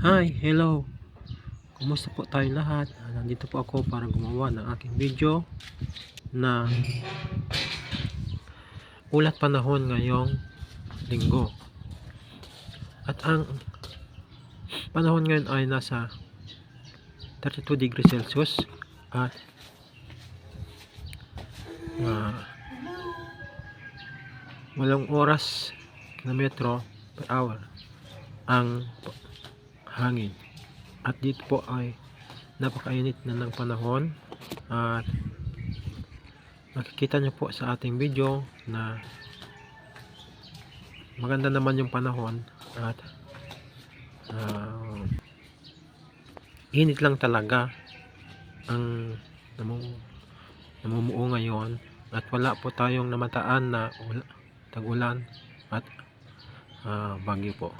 Hi, hello. Kumusta po tayo lahat? Nandito po ako para gumawa ng aking video na ulat panahon ngayong linggo. At ang panahon ngayon ay nasa 32 degrees Celsius at walang oras kilometro per hour ang hangin. At dito po ay napakainit na ng panahon at makikita nyo po sa ating video na maganda naman yung panahon at init lang talaga ang namumuo ngayon at wala po tayong namataan na tag-ulan at bagyo po.